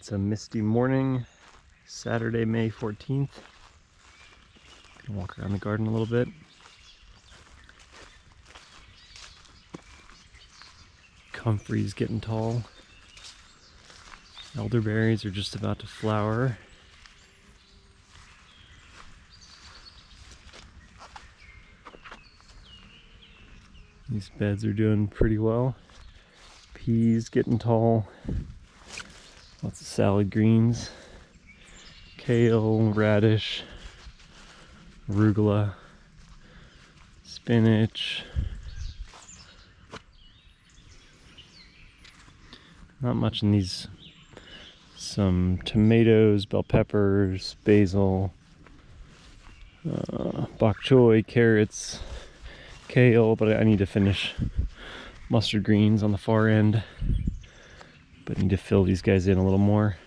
It's a misty morning, Saturday, May 14th. Gonna walk around the garden a little bit. Comfrey's getting tall. Elderberries are just about to flower. These beds are doing pretty well. Peas getting tall. Lots of salad greens. Kale, radish, arugula, spinach. Not much in these. Some tomatoes, bell peppers, basil, bok choy, carrots, kale, but I need to finish mustard greens on the far end. But I need to fill these guys in a little more.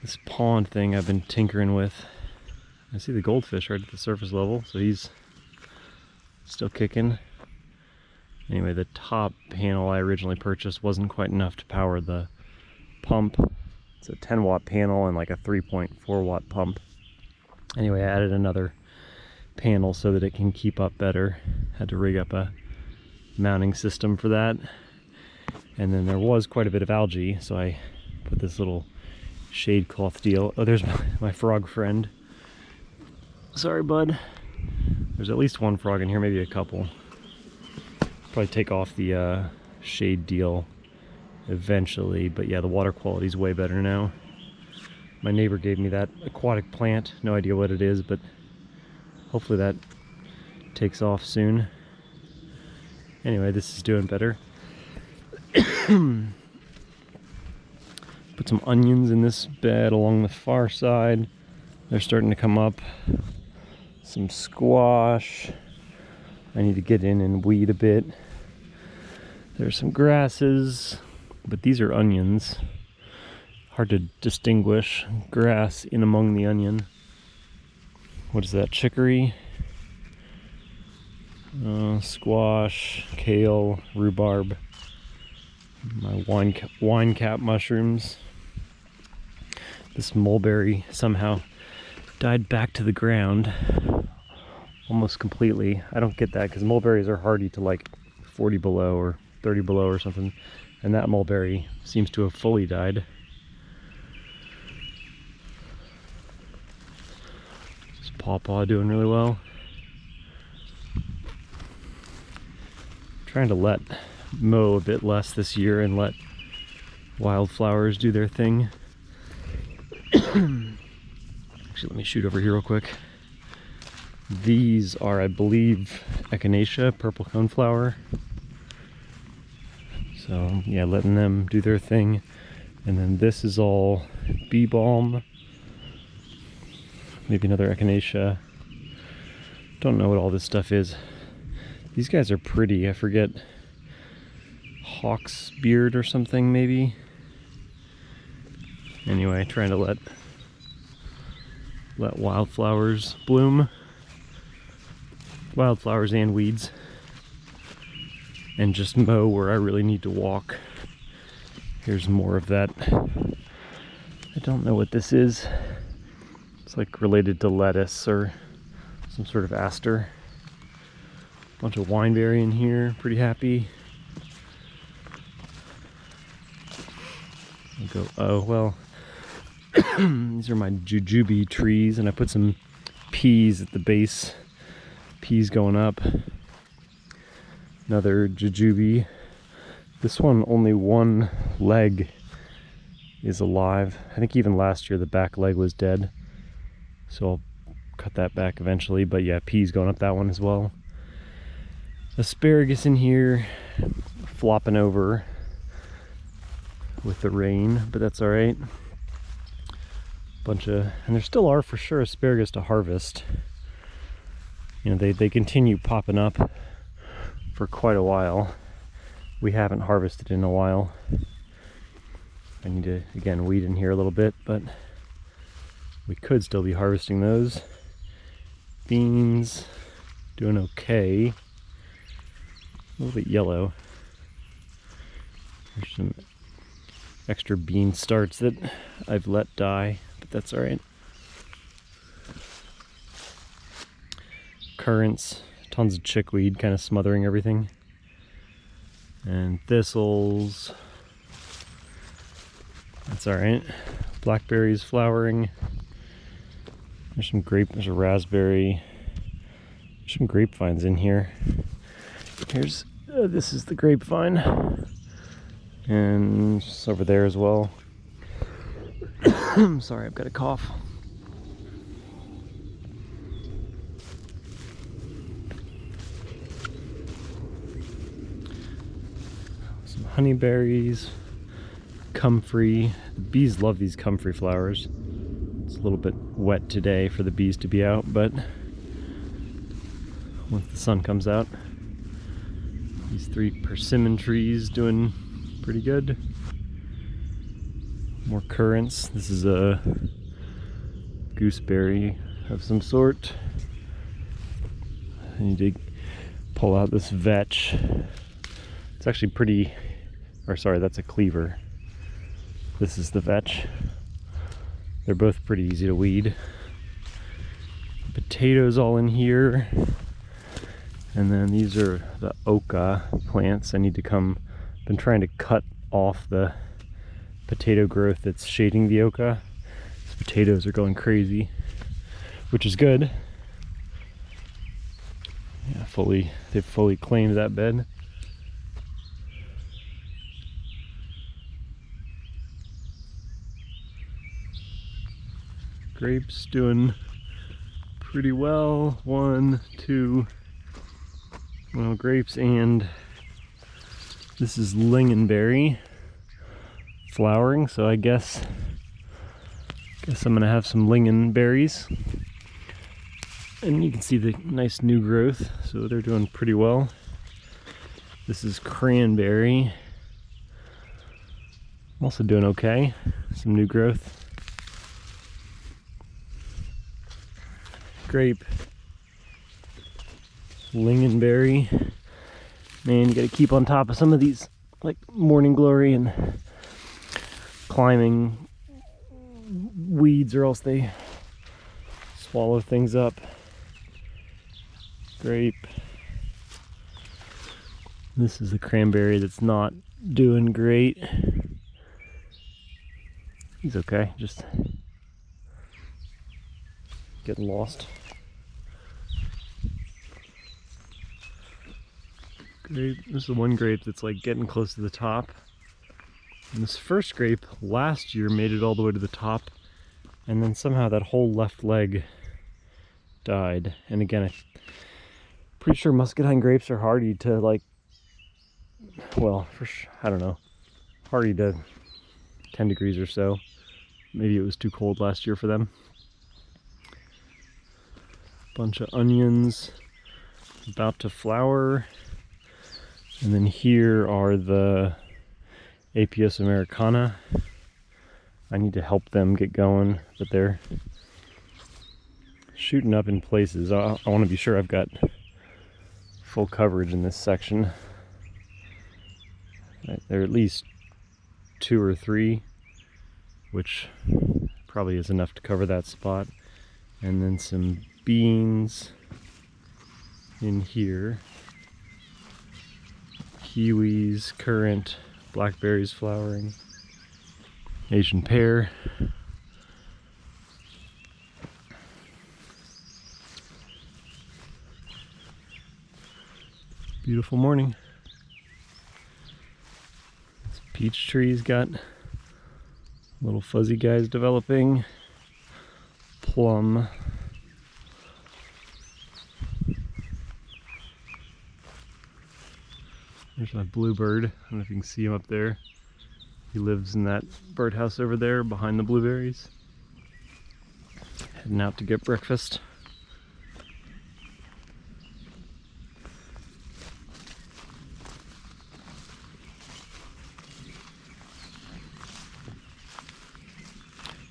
This pond thing I've been tinkering with. I see the goldfish right at the surface level, so he's still kicking. Anyway, the top panel I originally purchased wasn't quite enough to power the pump. It's a 10 watt panel and like a 3.4 watt pump. Anyway, I added another panel so that it can keep up better. Had to rig up a mounting system for that. And then there was quite a bit of algae, so I put this little shade cloth deal. Oh, there's my frog friend. Sorry, bud. There's at least one frog in here, maybe a couple. Probably take off the shade deal eventually, but yeah, the water quality is way better now. My neighbor gave me that aquatic plant. No idea what it is, but hopefully that takes off soon. Anyway, this is doing better. Put some onions in this bed along the far side. They're starting to come up. Some squash. I need to get in and weed a bit. There's some grasses, but these are onions. Hard to distinguish grass in among the onion. What is that? Chicory, squash, kale, rhubarb. My wine cap mushrooms. This mulberry somehow died back to the ground almost completely. I don't get that because mulberries are hardy to like 40 below or 30 below or something, and that mulberry seems to have fully died. This pawpaw doing really well. Trying to mow a bit less this year and let wildflowers do their thing. Actually, let me shoot over here real quick. These are, I believe, echinacea, purple coneflower. So yeah, letting them do their thing. And then this is all bee balm. Maybe another echinacea. Don't know what all this stuff is. These guys are pretty. I forget. Hawk's beard or something, maybe. Anyway, trying to let wildflowers bloom. Wildflowers and weeds. And just mow where I really need to walk. Here's more of that. I don't know what this is. It's like related to lettuce or some sort of aster. Bunch of wineberry in here, pretty happy. I'll go, oh, well, these are my jujube trees, and I put some peas at the base. Peas going up. Another jujube. This one, only one leg is alive. I think even last year the back leg was dead. So I'll cut that back eventually. But yeah, peas going up that one as well. Asparagus in here, flopping over with the rain, but that's all right. And there still are for sure asparagus to harvest. You know, they continue popping up for quite a while. We haven't harvested in a while. I need to, again, weed in here a little bit, but we could still be harvesting those. Beans, doing okay. A little bit yellow. There's some extra bean starts that I've let die, but that's all right. Currants, tons of chickweed kind of smothering everything. And thistles. That's all right. Blackberries flowering. There's some grape, there's a raspberry. There's some grapevines in here. Here's, this is the grapevine. And it's over there as well. I'm sorry, I've got a cough. Some honeyberries, comfrey. The bees love these comfrey flowers. It's a little bit wet today for the bees to be out, but once the sun comes out, these 3 persimmon trees doing pretty good. More currants. This is a gooseberry of some sort. I need to pull out this vetch. It's actually pretty, or sorry, that's a cleaver. This is the vetch. They're both pretty easy to weed. Potatoes all in here. And then these are the oca plants. I need to been trying to cut off the potato growth that's shading the oca. These potatoes are going crazy, which is good. Yeah, they've fully claimed that bed. Grapes doing pretty well. 1, 2, well, grapes, and this is lingonberry flowering, so I guess I'm gonna have some lingonberries. And you can see the nice new growth, so they're doing pretty well. This is cranberry, also doing okay. Some new growth. Grape, lingonberry. Man, you gotta keep on top of some of these, like morning glory and climbing weeds, or else they swallow things up. Grape. This is a cranberry that's not doing great. He's okay, just getting lost. Grape. This is the one grape that's like getting close to the top. And this first grape last year made it all the way to the top, and then somehow that whole left leg died. And again, I'm pretty sure muscadine grapes are hardy to, like, well, I don't know, hardy to 10 degrees or so. Maybe it was too cold last year for them. Bunch of onions about to flower. And then here are the Apios americana. I need to help them get going, but they're shooting up in places. I want to be sure I've got full coverage in this section. There are at least 2 or 3, which probably is enough to cover that spot. And then some beans in here. Kiwis, currant, blackberries flowering, Asian pear. Beautiful morning. This peach tree's got little fuzzy guys developing. Plum. There's my bluebird. I don't know if you can see him up there. He lives in that birdhouse over there behind the blueberries. Heading out to get breakfast.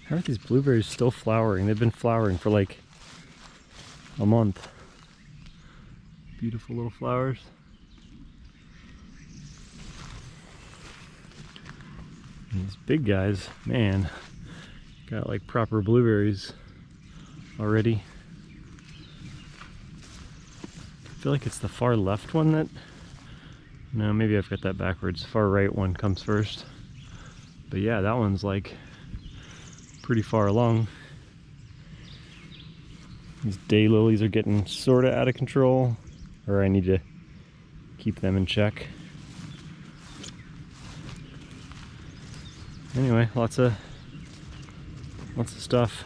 How are these blueberries still flowering? They've been flowering for like a month. Beautiful little flowers. These big guys, man, got like proper blueberries already. I feel like it's the far left one that, no, maybe I've got that backwards. Far right one comes first. But yeah, that one's like pretty far along. These daylilies are getting sort of out of control, or I need to keep them in check. Anyway, lots of stuff.